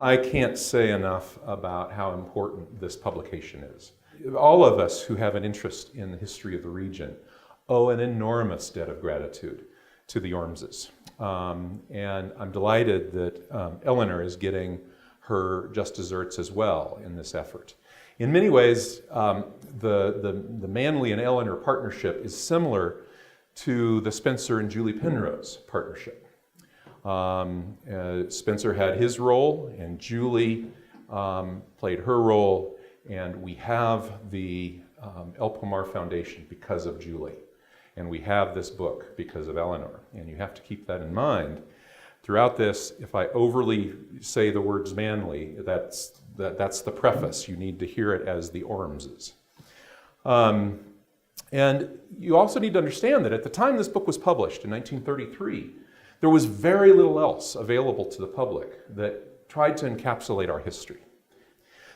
I can't say enough about how important this publication is. All of us who have an interest in the history of the region owe an enormous debt of gratitude to the Ormeses. And I'm delighted that Eleanor is getting her just desserts as well in this effort. In many ways, the Manly and Eleanor partnership is similar to the Spencer and Julie Penrose partnership. Spencer had his role, and Julie played her role, and we have the El Pomar Foundation because of Julie. And we have this book because of Eleanor, and you have to keep that in mind. Throughout this, if I overly say the words Manly, that's the preface. You need to hear it as the Ormeses. And you also need to understand that at the time this book was published in 1933, there was very little else available to the public that tried to encapsulate our history.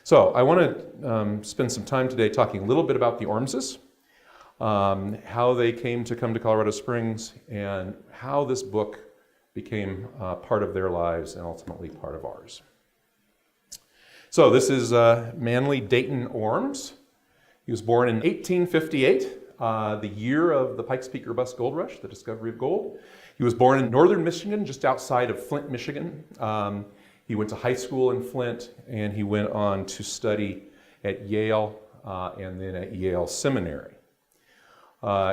So I want to spend some time today talking a little bit about the Ormeses, how they came to Colorado Springs, and how this book became part of their lives and ultimately part of ours. So this is Manly Dayton Ormes. He was born in 1858, the year of the Pikes Peak or Bust Gold Rush, the discovery of gold. He was born in northern Michigan, just outside of Flint, Michigan. He went to high school in Flint, and he went on to study at Yale and then at Yale Seminary.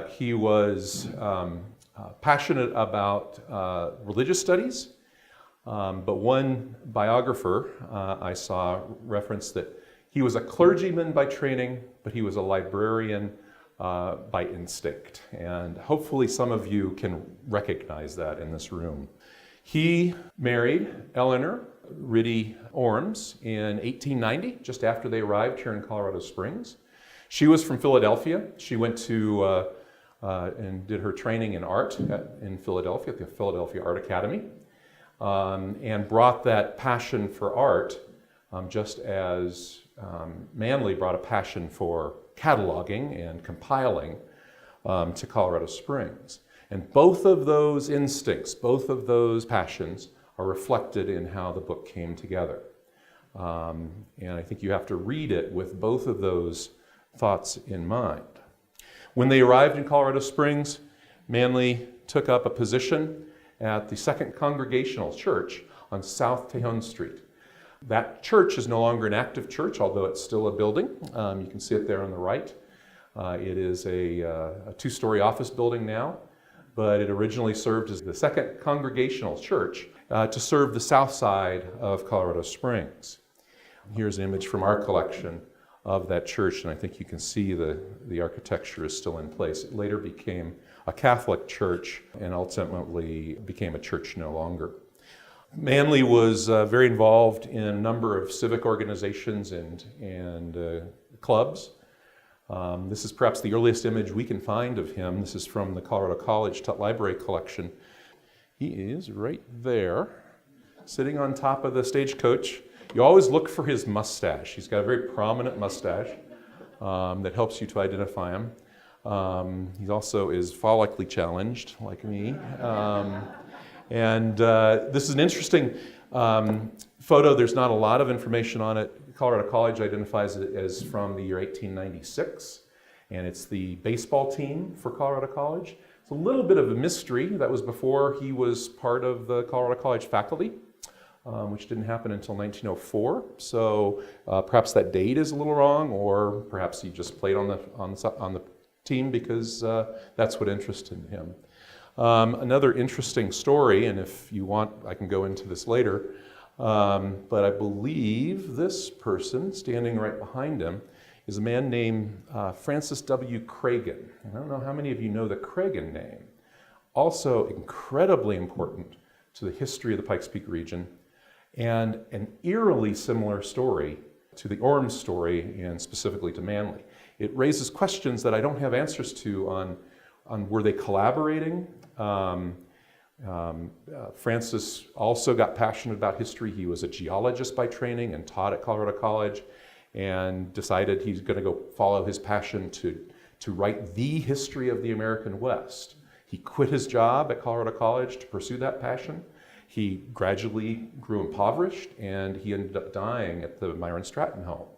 He was passionate about religious studies, but one biographer I saw referenced that he was a clergyman by training, but he was a librarian by instinct. And hopefully some of you can recognize that in this room. He married Eleanor Reddie Ormes in 1890, just after they arrived here in Colorado Springs. She was from Philadelphia. She went to and did her training in art in Philadelphia, at the Philadelphia Art Academy, and brought that passion for art just as Manly brought a passion for cataloging and compiling to Colorado Springs. And both of those instincts, both of those passions are reflected in how the book came together. And I think you have to read it with both of those thoughts in mind. When they arrived in Colorado Springs, Manly took up a position at the Second Congregational Church on South Tejon Street. That church is no longer an active church, although it's still a building. You can see it there on the right. It is a two-story office building now, but it originally served as the Second Congregational Church to serve the south side of Colorado Springs. Here's an image from our collection of that church, and I think you can see the architecture is still in place. It later became a Catholic church and ultimately became a church no longer. Manly was very involved in a number of civic organizations and clubs. This is perhaps the earliest image we can find of him. This is from the Colorado College Library collection. He is right there, sitting on top of the stagecoach. You always look for his mustache. He's got a very prominent mustache that helps you to identify him. He also is follically challenged, like me. And this is an interesting photo. There's not a lot of information on it. Colorado College identifies it as from the year 1896, and it's the baseball team for Colorado College. It's a little bit of a mystery. That was before he was part of the Colorado College faculty, which didn't happen until 1904. So perhaps that date is a little wrong, or perhaps he just played on the team because that's what interested him. Another interesting story, and if you want, I can go into this later, but I believe this person standing right behind him is a man named Francis W. Cragen. And I don't know how many of you know the Cragen name. Also incredibly important to the history of the Pikes Peak region, and an eerily similar story to the Ormes story and specifically to Manly. It raises questions that I don't have answers to on were they collaborating? Francis also got passionate about history. He was a geologist by training and taught at Colorado College, and decided he's going to go follow his passion to write the history of the American West. He quit his job at Colorado College to pursue that passion, He gradually grew impoverished, and he ended up dying at the Myron Stratton home.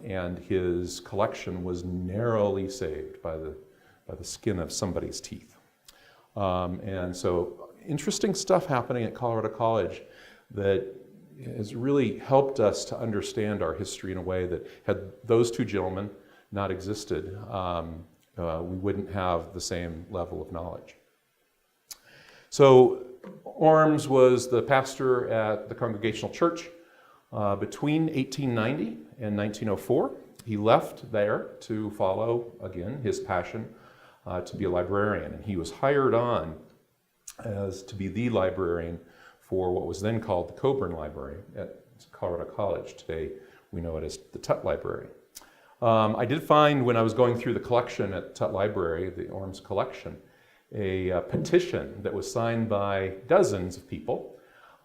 And his collection was narrowly saved by the skin of somebody's teeth. And so interesting stuff happening at Colorado College that has really helped us to understand our history in a way that, had those two gentlemen not existed, we wouldn't have the same level of knowledge. So Ormes was the pastor at the Congregational Church between 1890 and 1904. He left there to follow, again, his passion to be a librarian. And he was hired on as to be the librarian for what was then called the Coburn Library at Colorado College. Today, we know it as the Tutt Library. I did find, when I was going through the collection at Tutt Library, the Ormes collection, a petition that was signed by dozens of people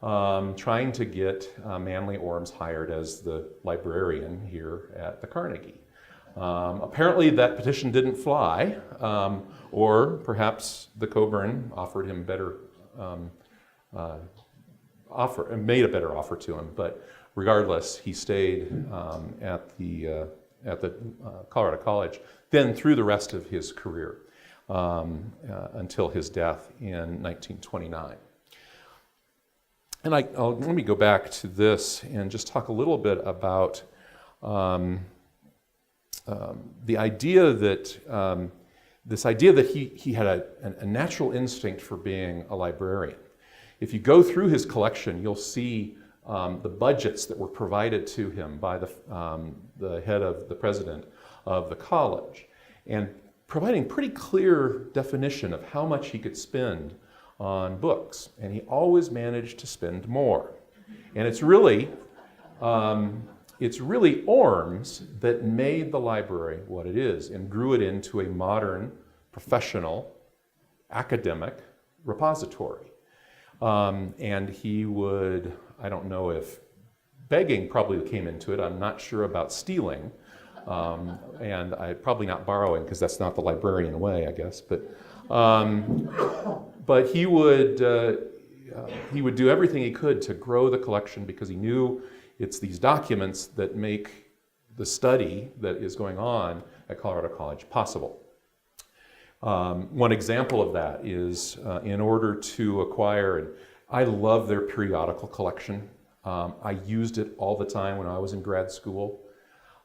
trying to get Manly Ormes hired as the librarian here at the Carnegie. Apparently that petition didn't fly, or perhaps the Coburn offered him better offer, made a better offer to him, but regardless, he stayed at the Colorado College, then through the rest of his career until his death in 1929. And let me go back to this and just talk a little bit about the idea that this idea that he had a natural instinct for being a librarian. If you go through his collection, you'll see the budgets that were provided to him by the head of the president of the college, and providing pretty clear definition of how much he could spend on books, and he always managed to spend more. And it's really Ormes that made the library what it is and grew it into a modern, professional, academic repository. And he would, I don't know if begging probably came into it, I'm not sure about stealing, and probably not borrowing, because that's not the librarian way, I guess, but he would do everything he could to grow the collection, because he knew it's these documents that make the study that is going on at Colorado College possible. One example of that is in order to acquire, and I love their periodical collection. I used it all the time when I was in grad school,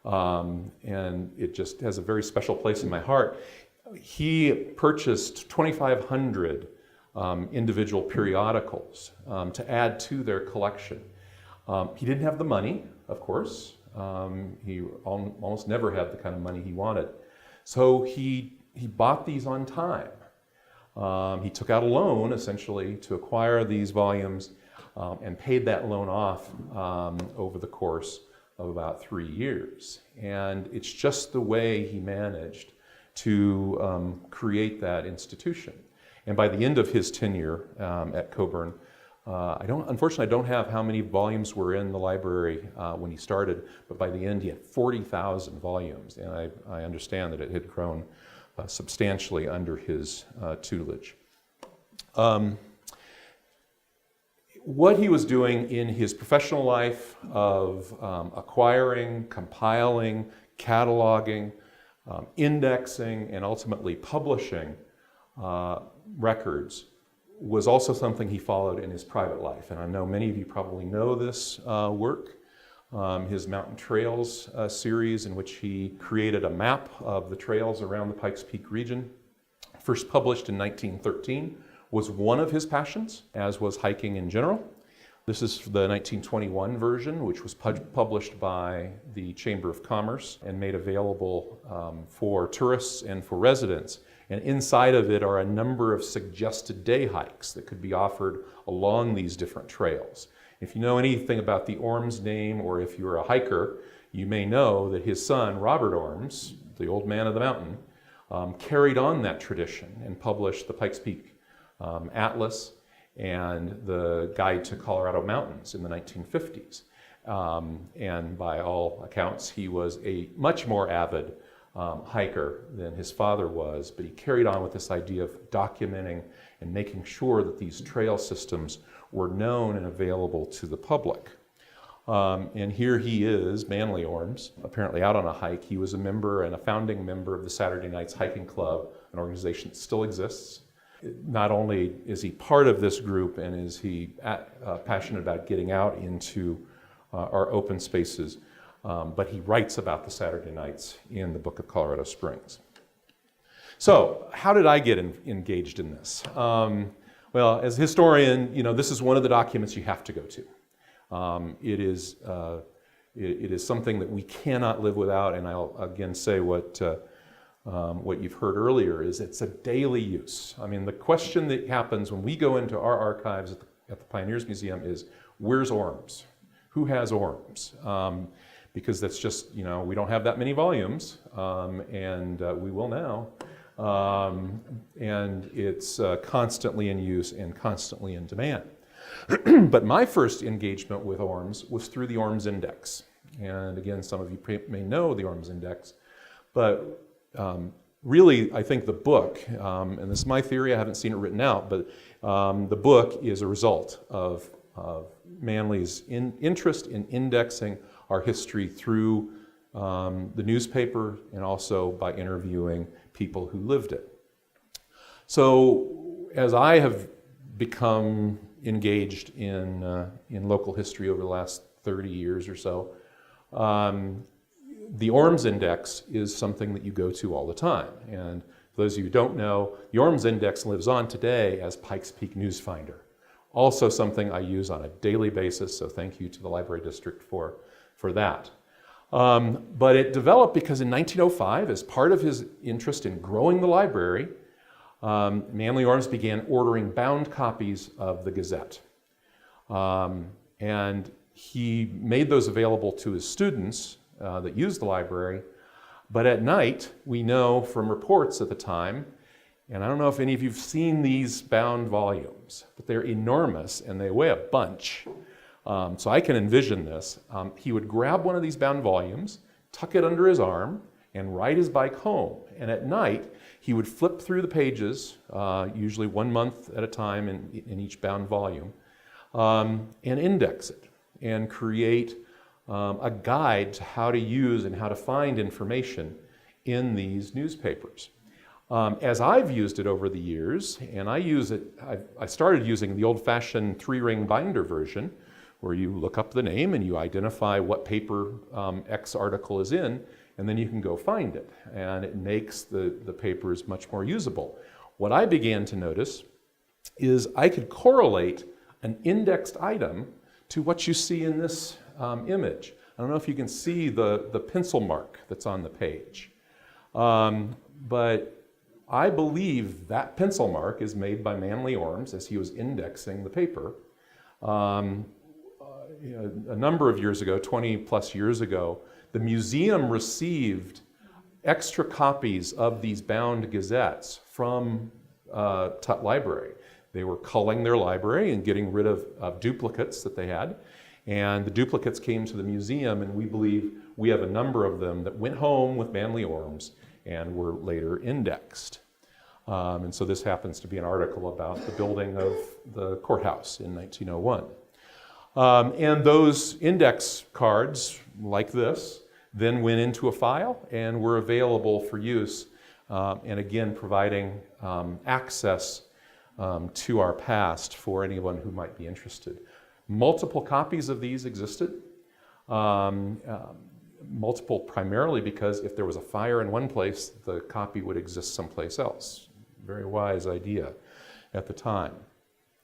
and it just has a very special place in my heart. He purchased 2,500 individual periodicals to add to their collection. He didn't have the money, of course. He almost never had the kind of money he wanted. So he bought these on time. He took out a loan, essentially, to acquire these volumes and paid that loan off over the course of about 3 years. And it's just the way he managed to create that institution. And by the end of his tenure at Coburn, unfortunately, I don't have how many volumes were in the library when he started, but by the end he had 40,000 volumes, and I understand that it had grown substantially under his tutelage. What he was doing in his professional life of acquiring, compiling, cataloging, indexing, and ultimately publishing records was also something he followed in his private life. And I know many of you probably know this work, his Mountain Trails series, in which he created a map of the trails around the Pikes Peak region. First published in 1913, was one of his passions, as was hiking in general. This is the 1921 version, which was published by the Chamber of Commerce and made available for tourists and for residents. And inside of it are a number of suggested day hikes that could be offered along these different trails. If you know anything about the Ormes name, or if you're a hiker, you may know that his son, Robert Ormes, the old man of the mountain, carried on that tradition and published the Pikes Peak Atlas and the Guide to Colorado Mountains in the 1950s. And by all accounts, he was a much more avid hiker than his father was, but he carried on with this idea of documenting and making sure that these trail systems were known and available to the public. And here he is, Manly Ormes, apparently out on a hike. He was a member and a founding member of the Saturday Nights Hiking Club, an organization that still exists. Not only is he part of this group and is he passionate about getting out into our open spaces, but he writes about the Saturday Nights in the Book of Colorado Springs. So, how did I get engaged in this? Well, as a historian, this is one of the documents you have to go to. It is something that we cannot live without, and I'll again say what you've heard earlier is it's a daily use. I mean, the question that happens when we go into our archives at the Pioneers Museum is, where's Ormes? Who has Ormes? Because that's just, we don't have that many volumes, and we will now. And it's constantly in use and constantly in demand. But my first engagement with Ormes was through the Ormes Index. And again, some of you may know the Ormes Index, but really, I think the book, and this is my theory, I haven't seen it written out, but the book is a result of Manly's interest in indexing our history through the newspaper and also by interviewing people who lived it. So as I have become engaged in local history over the last 30 years or so, the Ormes Index is something that you go to all the time. And for those of you who don't know, the Ormes Index lives on today as Pikes Peak News Finder. Also something I use on a daily basis, so thank you to the Library District for that. But it developed because in 1905, as part of his interest in growing the library, Manly Ormes began ordering bound copies of the Gazette. And he made those available to his students that used the library. But at night, we know from reports at the time, and I don't know if any of you have seen these bound volumes, but they're enormous and they weigh a bunch. So I can envision this. He would grab one of these bound volumes, tuck it under his arm, and ride his bike home. And at night, he would flip through the pages, usually 1 month at a time in each bound volume, and index it and create a guide to how to use and how to find information in these newspapers. As I've used it over the years, and I started using the old-fashioned 3-ring binder version, where you look up the name and you identify what paper X article is in, and then you can go find it. And it makes the papers much more usable. What I began to notice is I could correlate an indexed item to what you see in this image. I don't know if you can see the pencil mark that's on the page. But I believe that pencil mark is made by Manly Ormes as he was indexing the paper. A number of years ago, 20 plus years ago, the museum received extra copies of these bound gazettes from Tut Library. They were culling their library and getting rid of duplicates that they had. And the duplicates came to the museum, and we believe we have a number of them that went home with Manly Ormes and were later indexed. And so this happens to be an article about the building of the courthouse in 1901. And those index cards, like this, then went into a file and were available for use, and again, providing access to our past for anyone who might be interested. Multiple copies of these existed, multiple primarily because if there was a fire in one place, the copy would exist someplace else. Very wise idea at the time.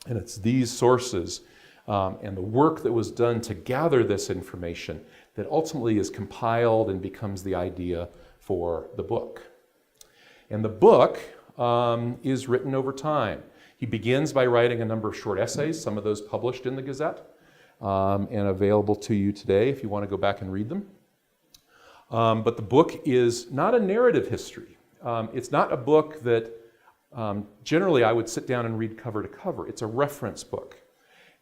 And it's these sources and the work that was done to gather this information that ultimately is compiled and becomes the idea for the book. And the book is written over time. He begins by writing a number of short essays, some of those published in the Gazette, and available to you today if you want to go back and read them. But the book is not a narrative history. It's not a book that generally I would sit down and read cover to cover. It's a reference book.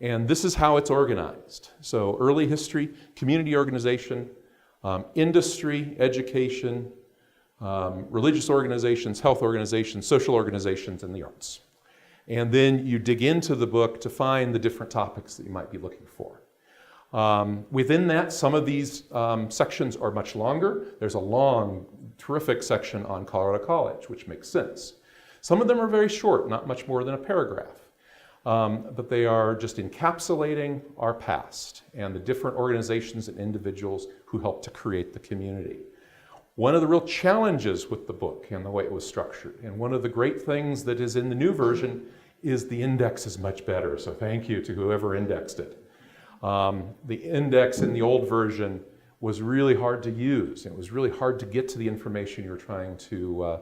And this is how it's organized. So early history, community organization, industry, education, religious organizations, health organizations, social organizations, and the arts. And then you dig into the book to find the different topics that you might be looking for. Within that, some of these sections are much longer. There's a long, terrific section on Colorado College, which makes sense. Some of them are very short, not much more than a paragraph. But they are just encapsulating our past and the different organizations and individuals who helped to create the community. One of the real challenges with the book and the way it was structured, and one of the great things that is in the new version, is the index is much better. So thank you to whoever indexed it. The index in the old version was really hard to use. It was really hard to get to the information you're trying to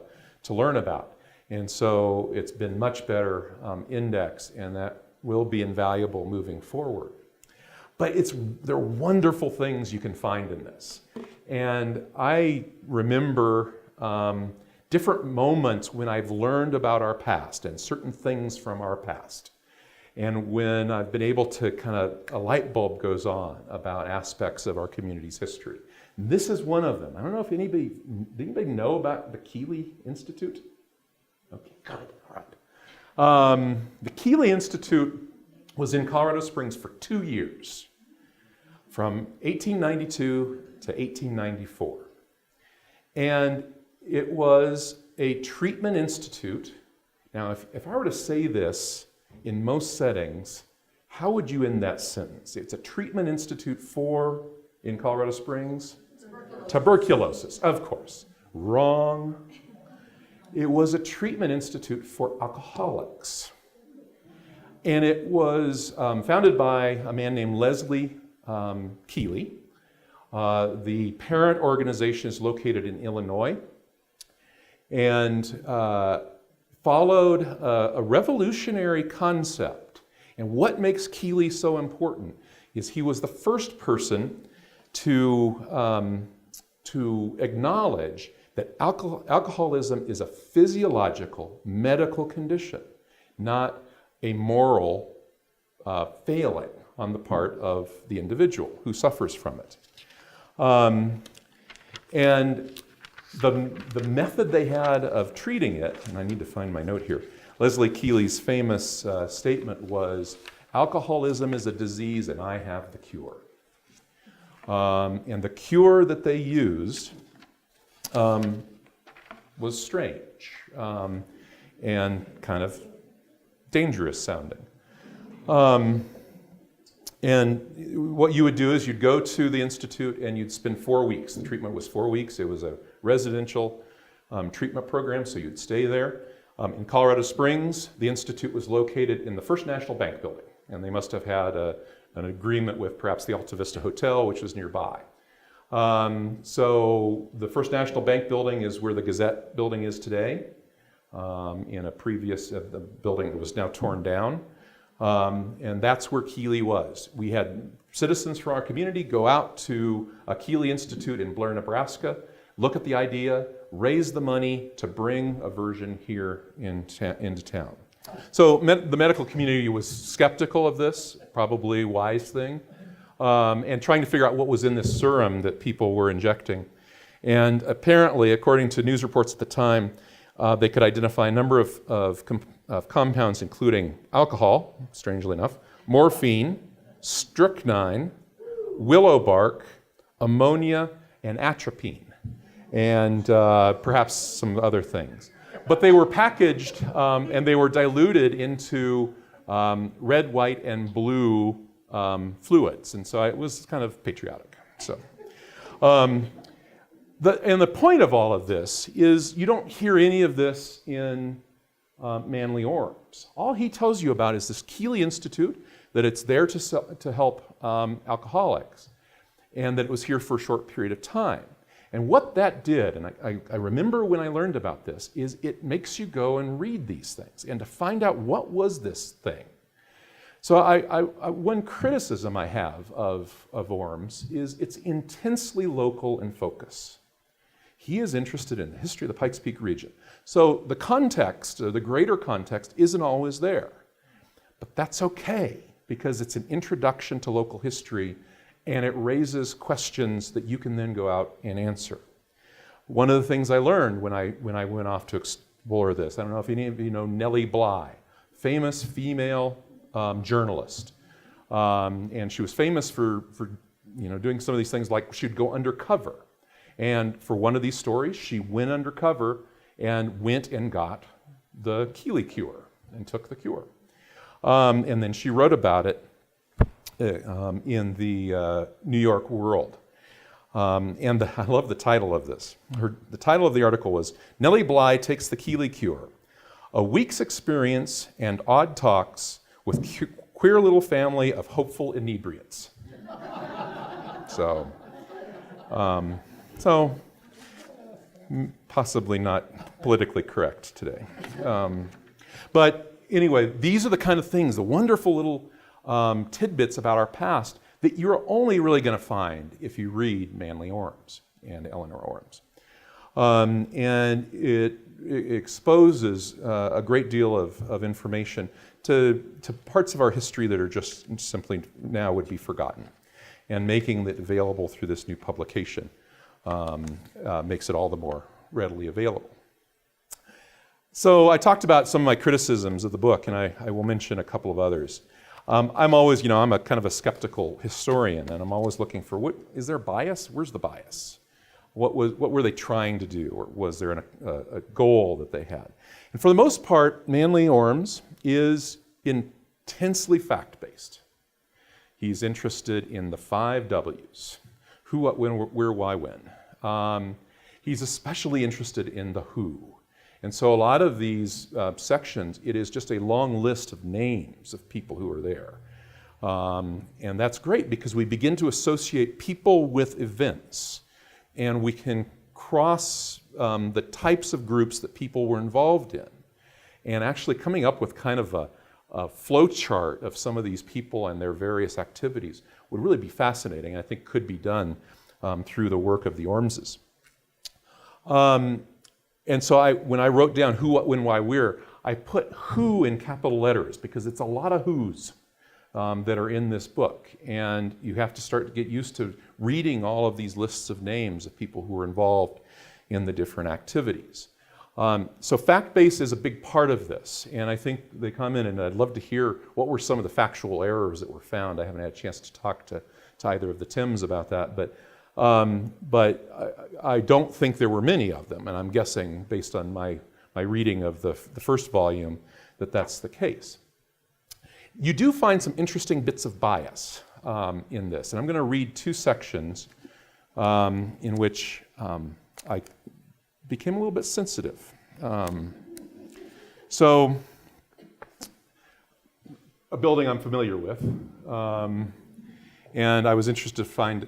learn about. And so it's been much better indexed, and that will be invaluable moving forward. But there are wonderful things you can find in this. And I remember different moments when I've learned about our past and certain things from our past. And when I've been able to a light bulb goes on about aspects of our community's history. And this is one of them. I don't know if anybody know about the Keeley Institute? Okay, good, all right. The Keeley Institute was in Colorado Springs for 2 years, from 1892 to 1894. And it was a treatment institute. Now, if I were to say this in most settings, how would you end that sentence? It's a treatment institute for, in Colorado Springs? Tuberculosis, of course. Wrong. It was a treatment institute for alcoholics. And it was founded by a man named Leslie Keeley. The parent organization is located in Illinois, and followed a revolutionary concept. And what makes Keeley so important is he was the first person to acknowledge that alcoholism is a physiological, medical condition, not a moral failing on the part of the individual who suffers from it. And the method they had of treating it, and I need to find my note here, Leslie Keeley's famous statement was, "Alcoholism is a disease and I have the cure." And the cure that they used was strange and kind of dangerous sounding. And what you would do is you'd go to the institute and you'd spend 4 weeks. The treatment was 4 weeks. It was a residential treatment program, so you'd stay there. In Colorado Springs, the institute was located in the First National Bank building, and they must have had an agreement with perhaps the Alta Vista Hotel, which was nearby. So the First National Bank building is where the Gazette building is today, in a previous the building that was now torn down. And that's where Keeley was. We had citizens from our community go out to a Keeley Institute in Blair, Nebraska, look at the idea, raise the money to bring a version here into town. So the medical community was skeptical of this, probably a wise thing, and trying to figure out what was in this serum that people were injecting. And apparently, according to news reports at the time, they could identify a number of compounds, including alcohol, strangely enough, morphine, strychnine, willow bark, ammonia, and atropine, and perhaps some other things. But they were packaged and they were diluted into red, white, and blue fluids, and so it was kind of patriotic. So. And the point of all of this is you don't hear any of this in Manly Ormes. All he tells you about is this Keeley Institute, that it's there to help alcoholics, and that it was here for a short period of time. And what that did, and I remember when I learned about this, is it makes you go and read these things and to find out what was this thing. So one criticism I have of Ormes is it's intensely local in focus. He is interested in the history of the Pikes Peak region. So the context, or the greater context, isn't always there. But that's okay, because it's an introduction to local history, and it raises questions that you can then go out and answer. One of the things I learned when I went off to explore this, I don't know if any of you know Nellie Bly, famous female journalist. And she was famous for doing some of these things, like she'd go undercover. And for one of these stories, she went undercover and went and got the Keeley cure and took the cure. And then she wrote about it in the New York World. And I love the title of this. The title of the article was, "Nellie Bly Takes the Keeley Cure, a week's experience and odd talks with queer little family of hopeful inebriates." So possibly not politically correct today. But anyway, these are the kind of things, the wonderful little tidbits about our past that you're only really going to find if you read Manly Ormes and Eleanor Ormes. And it exposes a great deal of information to parts of our history that are just simply now would be forgotten. And making it available through this new publication makes it all the more readily available. So I talked about some of my criticisms of the book, and I will mention a couple of others. I'm always, I'm a kind of a skeptical historian, and I'm always looking for is there bias? Where's the bias? What were they trying to do, or was there a goal that they had? And for the most part, Manly Ormes is intensely fact-based. He's interested in the 5 W's: who, what, when, where, why, when. He's especially interested in the who. And so a lot of these sections, it is just a long list of names of people who are there. And that's great because we begin to associate people with events, and we can cross the types of groups that people were involved in. And actually coming up with kind of a flow chart of some of these people and their various activities would really be fascinating. I think could be done through the work of the Ormeses. And so when I wrote down who, what, when, why, where, I put who in capital letters because it's a lot of who's that are in this book. And you have to start to get used to reading all of these lists of names of people who were involved in the different activities. So fact-based is a big part of this, and I think they come in, and I'd love to hear what were some of the factual errors that were found. I haven't had a chance to talk to either of the Tims about that, but I don't think there were many of them, and I'm guessing, based on my reading of the first volume, that that's the case. You do find some interesting bits of bias in this, and I'm going to read 2 sections in which I became a little bit sensitive. So, a building I'm familiar with, and I was interested to find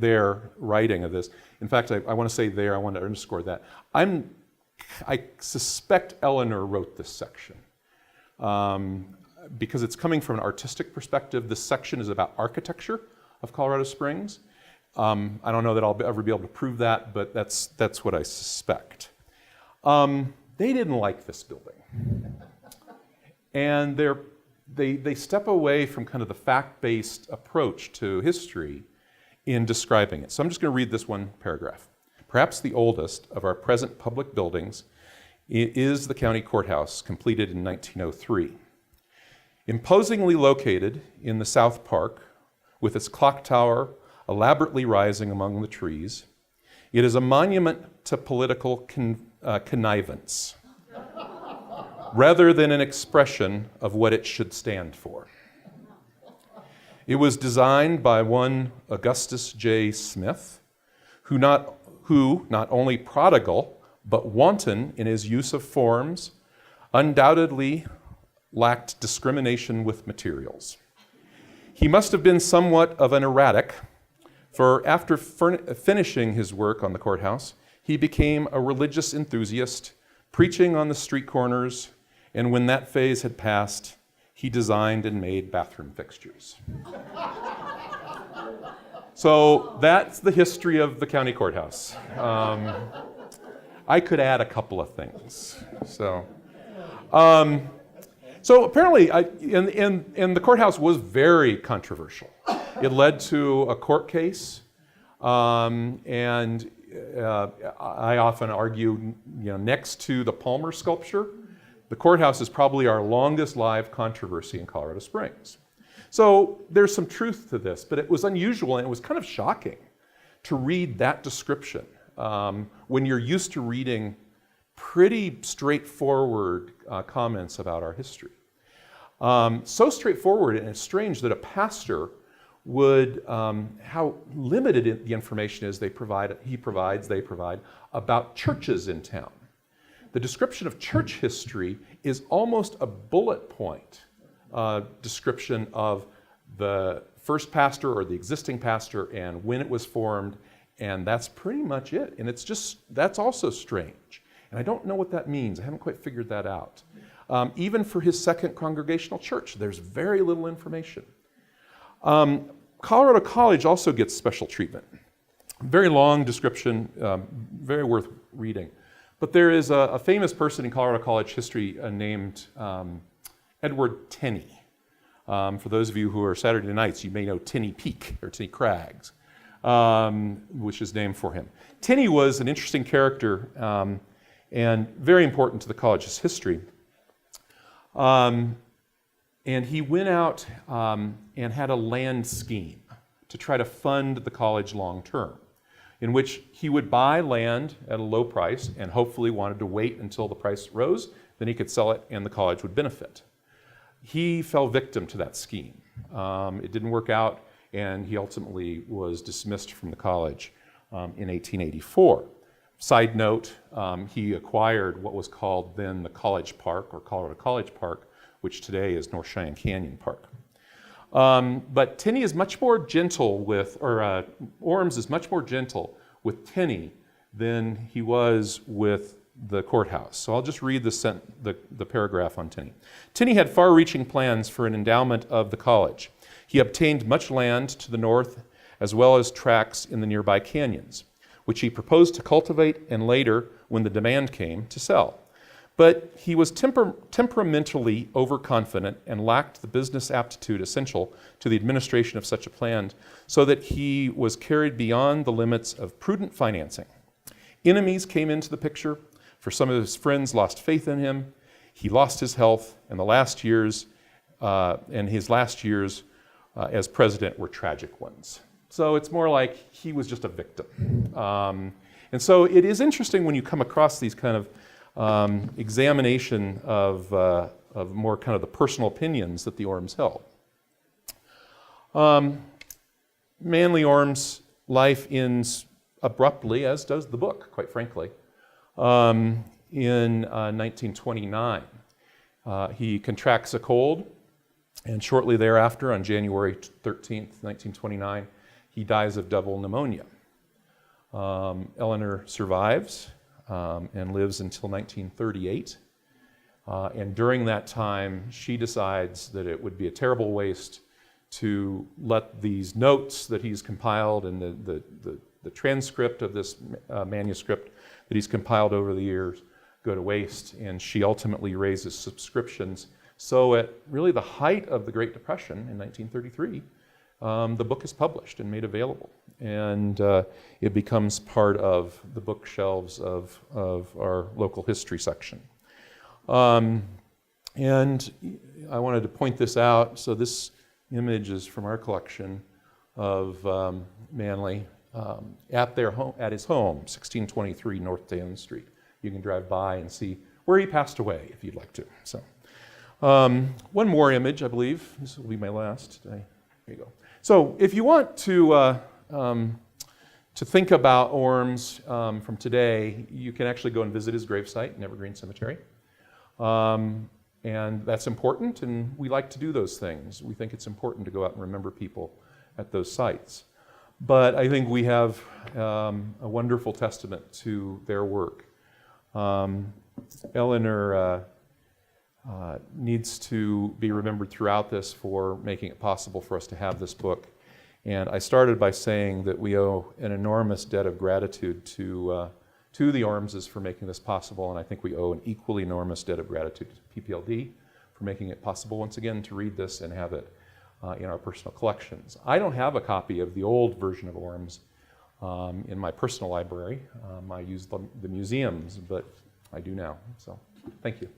their writing of this. In fact, I want to say there, I want to underscore that. I suspect Eleanor wrote this section. Because it's coming from an artistic perspective, this section is about architecture of Colorado Springs. I don't know that I'll ever be able to prove that, but that's what I suspect. They didn't like this building. And they step away from kind of the fact-based approach to history in describing it. So I'm just going to read this one paragraph. Perhaps the oldest of our present public buildings is the County Courthouse, completed in 1903. Imposingly located in the South Park, with its clock tower elaborately rising among the trees, it is a monument to political connivance, rather than an expression of what it should stand for. It was designed by one Augustus J. Smith, who not only prodigal, but wanton in his use of forms, undoubtedly lacked discrimination with materials. He must have been somewhat of an erratic, for after finishing his work on the courthouse, he became a religious enthusiast, preaching on the street corners, and when that phase had passed, he designed and made bathroom fixtures. So that's the history of the county courthouse. I could add a couple of things. So apparently, and the courthouse was very controversial. It led to a court case, and I often argue, next to the Palmer sculpture, The courthouse is probably our longest live controversy in Colorado Springs. So there's some truth to this, but it was unusual and it was kind of shocking to read that description when you're used to reading pretty straightforward comments about our history. So straightforward, and it's strange that a pastor would, how limited the information is they provide about churches in town. The description of church history is almost a bullet point description of the first pastor or the existing pastor and when it was formed, and that's pretty much it. And it's just, that's also strange. And I don't know what that means. I haven't quite figured that out. Even for his second congregational church, there's very little information. Colorado College also gets special treatment. Very long description, very worth reading. But there is a famous person in Colorado College history named Edward Tenney. For those of you who are Saturday nights, you may know Tenney Peak or Tenney Crags, which is named for him. Tenney was an interesting character and very important to the college's history. And he went out and had a land scheme to try to fund the college long term, in which he would buy land at a low price and hopefully wanted to wait until the price rose, then he could sell it and the college would benefit. He fell victim to that scheme. It didn't work out, and he ultimately was dismissed from the college in 1884. Side note, he acquired what was called then the College Park, or Colorado College Park, which today is North Cheyenne Canyon Park. But Tenney is much more gentle with, or Ormes is much more gentle with Tenney than he was with the courthouse. So I'll just read the paragraph on Tenney. Tenney had far-reaching plans for an endowment of the college. He obtained much land to the north as well as tracts in the nearby canyons, which he proposed to cultivate and later, when the demand came, to sell. But he was temperamentally overconfident and lacked the business aptitude essential to the administration of such a plan, so that he was carried beyond the limits of prudent financing. Enemies came into the picture, for some of his friends lost faith in him. He lost his health, and his last years as president were tragic ones. So it's more like he was just a victim. And so it is interesting when you come across these kind of examination of more kind of the personal opinions that the Ormes held. Manly Ormes' life ends abruptly, as does the book, quite frankly, in 1929. He contracts a cold, and shortly thereafter, on January 13th, 1929, he dies of double pneumonia. Eleanor survives and lives until 1938. And during that time, she decides that it would be a terrible waste to let these notes that he's compiled and the transcript of this manuscript that he's compiled over the years go to waste. And she ultimately raises subscriptions. So at really the height of the Great Depression in 1933, the book is published and made available. And it becomes part of the bookshelves of our local history section. And I wanted to point this out. So this image is from our collection of Manly at his home, 1623 North Dayton Street. You can drive by and see where he passed away if you'd like to. So one more image, I believe. This will be my last today. Here you go. So if you want to think about Ormes from today, you can actually go and visit his gravesite in Evergreen Cemetery. And that's important, and we like to do those things. We think it's important to go out and remember people at those sites. But I think we have a wonderful testament to their work. Eleanor needs to be remembered throughout this for making it possible for us to have this book. And I started by saying that we owe an enormous debt of gratitude to the Ormeses for making this possible, and I think we owe an equally enormous debt of gratitude to PPLD for making it possible once again to read this and have it in our personal collections. I don't have a copy of the old version of Ormes in my personal library. I use the museums, but I do now. So thank you.